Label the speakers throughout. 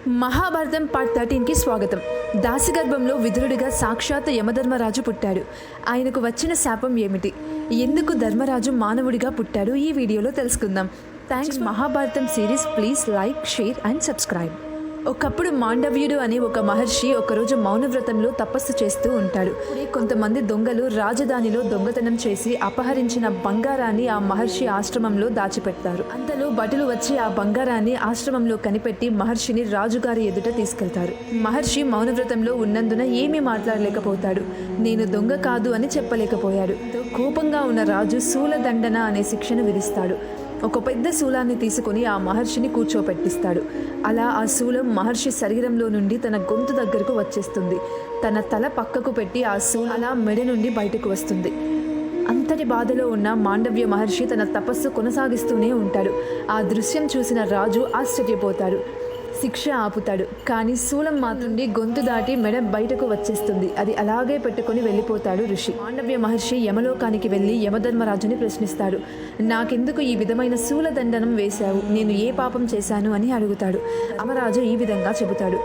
Speaker 1: Mahabharatam part 13కి స్వాగతం. దాసిగర్భంలో విదురుడిగా సాక్షాత్ యమధర్మరాజు పుట్టాడు. ఆయనకు వచ్చిన శాపం ఏమిటి, ఎందుకు ధర్మరాజు మానవుడిగా పుట్టాడు, ఈ వీడియోలో తెలుసుకుందాం. Thanks Mahabharatam series. Please like, share and subscribe. ఒకప్పుడు మాండవ్యుడు అనే ఒక మహర్షి ఒకరోజు మౌనవ్రతంలో తపస్సు చేస్తూ ఉంటాడు. కొంతమంది దొంగలు రాజధానిలో దొంగతనం చేసి అపహరించిన బంగారాన్ని ఆ మహర్షి ఆశ్రమంలో దాచిపెడతారు. అంతలో భటులు వచ్చి ఆ బంగారాన్ని ఆశ్రమంలో కనిపెట్టి మహర్షిని రాజుగారి ఎదుట తీసుకెళ్తారు. మహర్షి మౌనవ్రతంలో ఉన్నందున ఏమీ మాట్లాడలేకపోతాడు. నేను దొంగ కాదు అని చెప్పలేకపోయాడు. కోపంగా ఉన్న రాజు శూలదండన అనే శిక్షను విధిస్తాడు. ఒక పెద్ద శూలాన్ని తీసుకుని ఆ మహర్షిని కూర్చోపెట్టిస్తాడు. అలా ఆ శూలం మహర్షి శరీరంలో నుండి తన గొంతు దగ్గరకు వచ్చేస్తుంది. తన తల పక్కకు పెట్టి ఆ శూలం అలా మెడ నుండి బయటకు వస్తుంది. అంతటి బాధలో ఉన్న మాండవ్య మహర్షి తన తపస్సు కొనసాగిస్తూనే ఉంటాడు. ఆ దృశ్యం చూసిన రాజు ఆశ్చర్యపోతాడు. శిక్ష ఆపుతాడు. కానీ శూలం మాత్రం గొంతు దాటి మెడ బయటకు వచ్చేస్తుంది. అది అలాగే పెట్టుకుని వెళ్ళిపోతాడు ఋషి. మాండవ్య మహర్షి యమలోకానికి వెళ్ళి యమధర్మరాజుని ప్రశ్నిస్తాడు. నాకెందుకు ఈ విధమైన శూలదండనం వేశావు, నేను ఏ పాపం చేశాను అని అడుగుతాడు. యమరాజు ఈ విధంగా చెబుతాడు.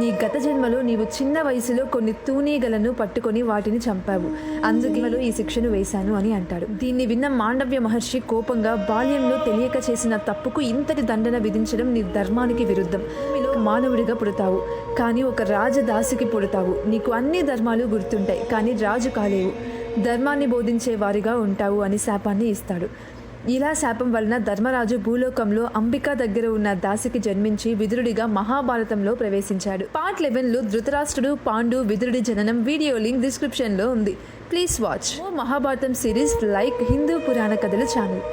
Speaker 1: నీ గత జన్మలో నీవు చిన్న వయసులో కొన్ని తూనీగలను పట్టుకొని వాటిని చంపావు, అందుకే ఈ శిక్షను వేశాను అని అంటాడు. దీన్ని విన్న మాండవ్య మహర్షి కోపంగా, బాల్యంలో తెలియక చేసిన తప్పుకు ఇంతటి దండన విధించడం నీ ధర్మానికి విరుద్ధం. మీలో మానవుడిగా పుడతావు, కానీ ఒక రాజదాసికి పుడతావు. నీకు అన్ని ధర్మాలు గుర్తుంటాయి, కానీ రాజు కాలేవు. ధర్మాన్ని బోధించే వారిగా ఉంటావు అని శాపాన్ని ఇస్తాడు. ఇలా శాపం వలన ధర్మరాజు భూలోకంలో అంబికా దగ్గర ఉన్న దాసికి జన్మించి విదురుడిగా మహాభారతంలో ప్రవేశించాడు. పార్ట్ 11లో ధృతరాష్ట్రుడు, పాండు, విదురుడి జననం వీడియో లింక్ డిస్క్రిప్షన్లో ఉంది. Please watch Mahabharatam series. Like Hindu పురాణ కథల ఛానల్.